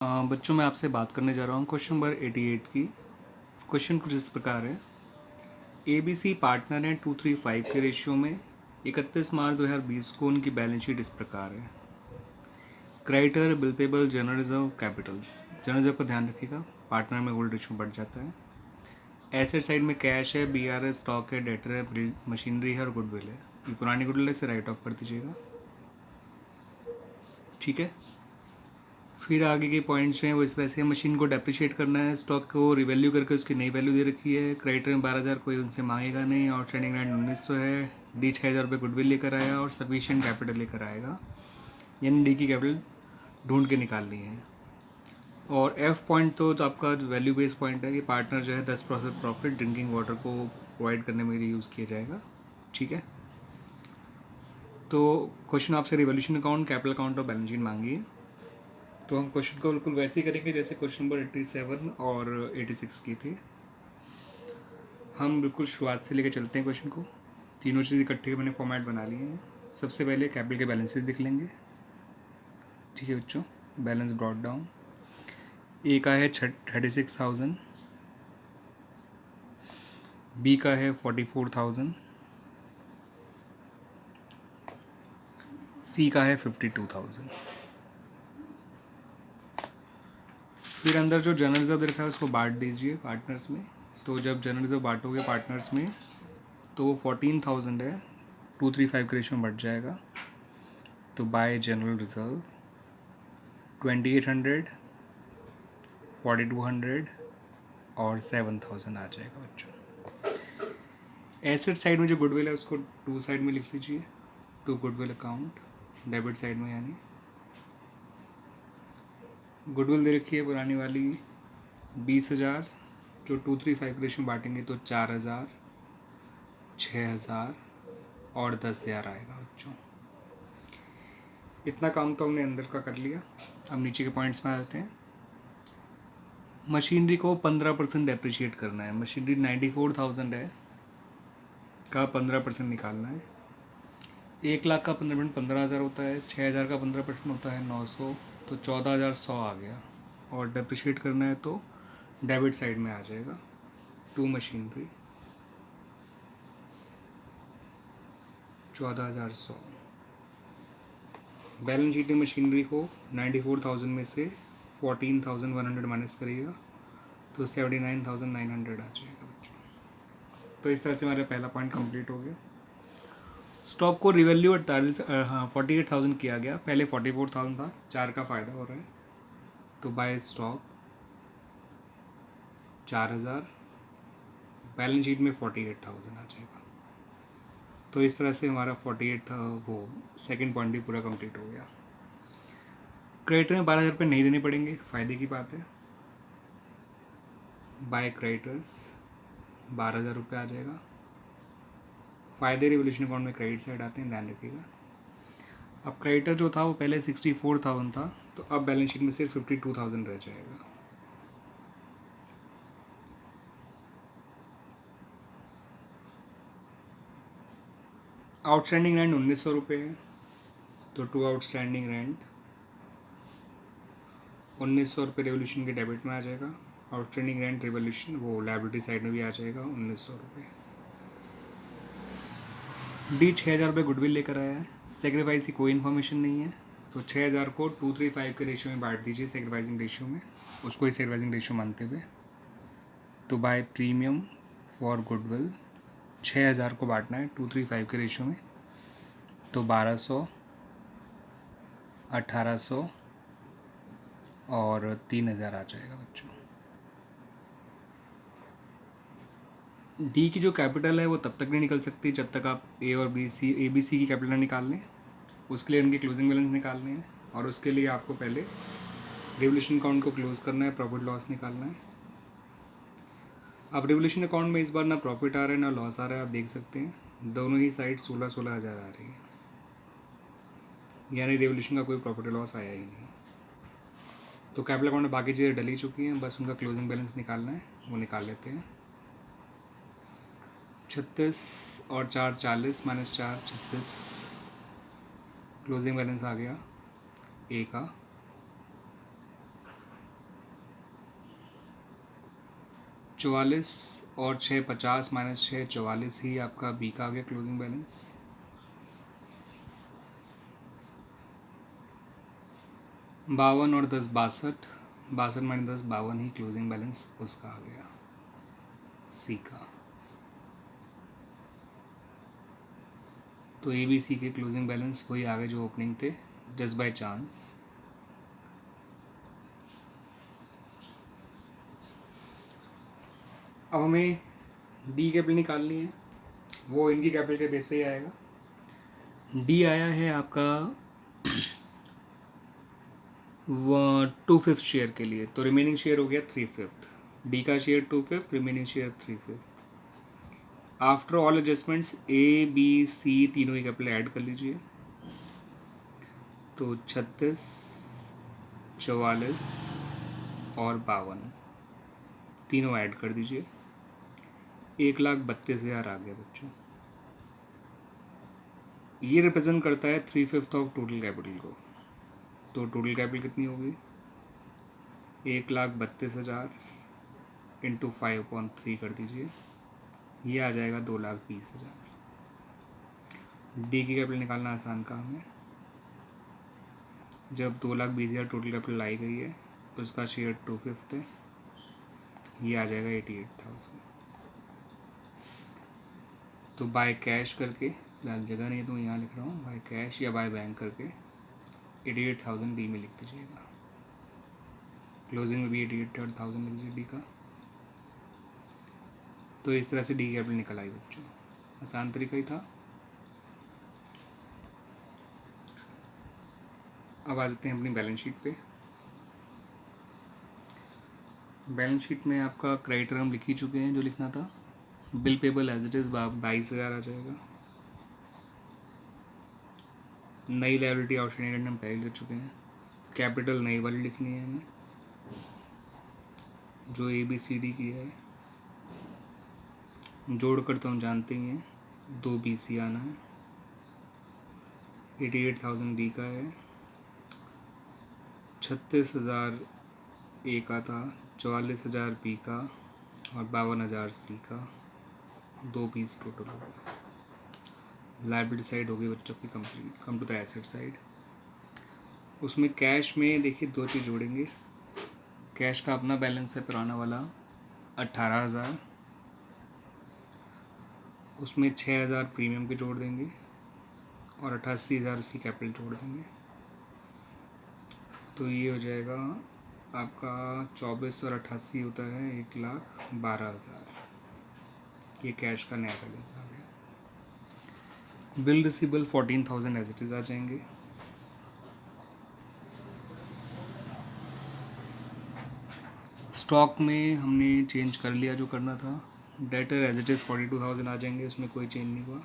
बच्चों मैं आपसे बात करने जा रहा हूँ क्वेश्चन नंबर 88 की। क्वेश्चन कुछ इस प्रकार है। ABC पार्टनर हैं 235 के रेशियो में। 31 मार्च 2020 को उनकी बैलेंस शीट इस प्रकार है। Creditor, bill payable, general reserve, Capitals. General reserve का ध्यान रखिएगा, पार्टनर में गोल्ड रेशियो बढ़ जाता है। एसेट साइड में कैश है, BR है, स्टॉक है, डेटर है, मशीनरी है और गुडविल है। ये पुरानी गुडविल है, इसे राइट ऑफ कर दीजिएगा। ठीक है। फिर आगे के पॉइंट्स हैं वो इस तरह से, मशीन को डेप्रिशिएट करना है, स्टॉक को रिवैल्यू करके उसकी नई वैल्यू दे रखी है। क्रेडिटर में 12,000 कोई उनसे मांगेगा नहीं। आउटस्टैंडिंग रेंट 1900 है। डी 6,000 रुपये गुडविल लेकर आया और सफिशिएंट कैपिटल लेकर आएगा, यानी डी की कैपिटल ढूंढ के निकालनी है। और एफ पॉइंट तो आपका वैल्यू बेस पॉइंट है कि पार्टनर जो है 10% प्रॉफिट ड्रिंकिंग वाटर को प्रोवाइड करने में यूज़ किया जाएगा। ठीक है। तो क्वेश्चन आपसे रिवोल्यूशन अकाउंट, कैपिटल अकाउंट और बैलेंस शीट मांगी है। तो हम क्वेश्चन को बिल्कुल वैसे ही करेंगे जैसे क्वेश्चन नंबर 87 और 86 की थी। हम बिल्कुल शुरुआत से लेकर चलते हैं क्वेश्चन को। तीनों चीज़ इकट्ठे मैंने फॉर्मेट बना लिए हैं। सबसे पहले कैपिटल के बैलेंसेस लिख लेंगे। ठीक है बच्चों, बैलेंस ब्रॉट डाउन। ए का है 36,000, बी का है 44,000, सी का है 52,000। फिर अंदर जो जनरल रिजर्व रखा है उसको बांट दीजिए पार्टनर्स में। तो जब जनरल रिजर्व बांटोगे पार्टनर्स में तो वो 14,000 है, 235 के रेशियो में बढ़ जाएगा। तो बाय जनरल रिजर्व 2800, 4200 और 7,000 आ जाएगा बच्चों। एसेट साइड में जो गुडविल है उसको टू साइड में लिख लीजिए, to goodwill account, debit side में, यानी गुडविल दे रखी है पुरानी वाली 20,000, जो 235 रेशियो बांटेंगे तो 4,000, 6,000 और 10,000 आएगा बच्चों। इतना काम तो हमने अंदर का कर लिया। अब नीचे के पॉइंट्स में आते हैं। मशीनरी को 15% डेप्रिशिएट करना है। मशीनरी 94,000 है का 15% निकालना है। 1,00,000 का 15% 15,000 होता है। 6,000 का 15% होता है 900, तो 14,100 आ गया। और डेप्रिशिएट करना है तो डेबिट साइड में आ जाएगा, टू मशीनरी 14,100। बैलेंस शीट में मशीनरी को 94,000 में से 14,100 माइनस करिएगा तो 79,900 आ जाएगा बच्चों। तो इस तरह से हमारा पहला पॉइंट कंप्लीट हो गया। स्टॉक को रिवैल्यू 48,000 किया गया, पहले 44,000 था, 4 का फ़ायदा हो रहा है। तो बाय स्टॉक 4,000, बैलेंस शीट में 48,000 आ जाएगा। तो इस तरह से हमारा 48 था, वो सेकंड पॉइंट भी पूरा कंप्लीट हो गया। क्रेडिटर में 12,000 रुपये नहीं देने पड़ेंगे, फ़ायदे की बात है। बाय क्रेडिटर्स 12,000 रुपये आ जाएगा। फ़ायदे रिवोल्यूशन अकाउंट में क्रेडिट साइड आते हैं, ध्यान रखिएगा। अब क्रेडिटर जो था वो पहले 64,000 था, तो अब बैलेंस शीट में सिर्फ 52,000 रह जाएगा। आउटस्टैंडिंग रेंट 1900 रुपये है, तो टू आउटस्टैंडिंग रेंट 1900 रुपये रिवोल्यूशन के डेबिट में आ जाएगा। आउटस्टैंडिंग रेंट रिवोल्यूशन वो लाइबिलिटी साइड में भी आ जाएगा 1900 रुपये। डी 6,000 रुपये गुडविल लेकर आया है। सेक्रीफाइस की कोई इन्फॉर्मेशन नहीं है, तो 6,000 को 235 के रेशियो में बांट दीजिए, सेक्रीफाइसिंग रेशियो में, उसको ही सेक्रीफाइसिंग रेशियो मानते हुए। तो बाय प्रीमियम फॉर गुडविल 6,000 को बांटना है 235 के रेशियो में, तो 1,200, 1,800 और 3,000 आ जाएगा बच्चों। डी की जो कैपिटल है वो तब तक नहीं निकल सकती जब तक आप ए और बी सी ए बी सी की कैपिटल निकाल लें। उसके लिए उनके क्लोजिंग बैलेंस निकालने हैं, और उसके लिए आपको पहले रिवोल्यूशन अकाउंट को क्लोज करना है, प्रॉफिट लॉस निकालना है। अब रिवोल्यूशन अकाउंट में इस बार ना प्रॉफिट आ रहा है ना लॉस आ रहा है, आप देख सकते हैं दोनों ही साइड 16,000 आ रही है, यानी रिवोल्यूशन का कोई प्रॉफिट लॉस आया ही नहीं। तो कैपिटल अकाउंट में बाकी चीज़ें डली चुकी हैं, बस उनका क्लोजिंग बैलेंस निकालना है, वो निकाल लेते हैं। 36 और 4 40 माइनस 4 36, क्लोजिंग बैलेंस आ गया ए का 44 और 6 50 माइनस 6 44 ही आपका बी का आ गया क्लोजिंग बैलेंस। 52 और 10 62, 62 माइनस 10 52 ही क्लोजिंग बैलेंस उसका आ गया सी का। तो ए बी सी के क्लोजिंग बैलेंस वही आ गए जो ओपनिंग थे, जस्ट बाय चांस। अब हमें डी कैपिटल निकालनी है, वो इनकी कैपिटल के बेस पे ही आएगा। डी आया है आपका 2/5 शेयर के लिए, तो रिमेनिंग शेयर हो गया 3/5। डी का share 2/5, remaining share 3/5। After all adjustments A B C तीनों ही कैपिटल ऐड कर लीजिए, तो 36 44 और 52 तीनों ऐड कर दीजिए, 1,32,000 आ गया बच्चों। ये रिप्रेजेंट करता है 3/5 ऑफ टोटल कैपिटल को। तो टोटल कैपिटल कितनी होगी, 1,32,000 इंटू 5/3 कर दीजिए, ये आ जाएगा 2,20,000। डी की कैपिटल निकालना आसान काम है। जब 2,20,000 टोटल कैपिटल लाई गई है तो इसका शेयर 2/5 है, ये आ जाएगा 88,000। तो बाय कैश करके, फिलहाल जगह नहीं है तो मैं यहाँ लिख रहा हूँ, बाय कैश या बाय बैंक करके 88,000 डी में लिख दीजिएगा। क्लोजिंग में भी 88,000 लिख दीजिए डी का। तो इस तरह से डी कैपिटल निकल आई बच्चों, आसान तरीका ही था। अब आ जाते हैं अपनी बैलेंस शीट पे। बैलेंस शीट में आपका क्रेडिटर हम लिख ही चुके हैं जो लिखना था। Bill payable as it is 22,000 आ जाएगा। नई लायबिलिटी आउटस्टैंडिंग हम पहले लिख चुके हैं। कैपिटल नई वाली लिखनी है हमें, जो ए बी सी डी की है। जोड़ कर तो हम जानते ही हैं, 2 बी सी आना है। 88,000 बी का है, 36,000 ए का था, 44,000 बी का और 52,000 सी का, 2 बीस टोटल हो गया। लायबिलिटी साइड हो गई बच्चों की complete. Come to the asset side. उसमें कैश में देखिए 2 चीज़ जोड़ेंगे। कैश का अपना बैलेंस है पुराना वाला 18,000, उसमें 6,000 प्रीमियम के जोड़ देंगे और 88,000 उसकी कैपिटल जोड़ देंगे, तो ये हो जाएगा आपका 24 और 88 होता है 1,12,000। ये कैश का नया बैलेंस आ गया। Bill receivable 14,000 as it is आ जाएंगे। स्टॉक में हमने चेंज कर लिया जो करना था। डेटर एज इट इज़ 42,000 आ जाएंगे, उसमें कोई चेंज नहीं हुआ।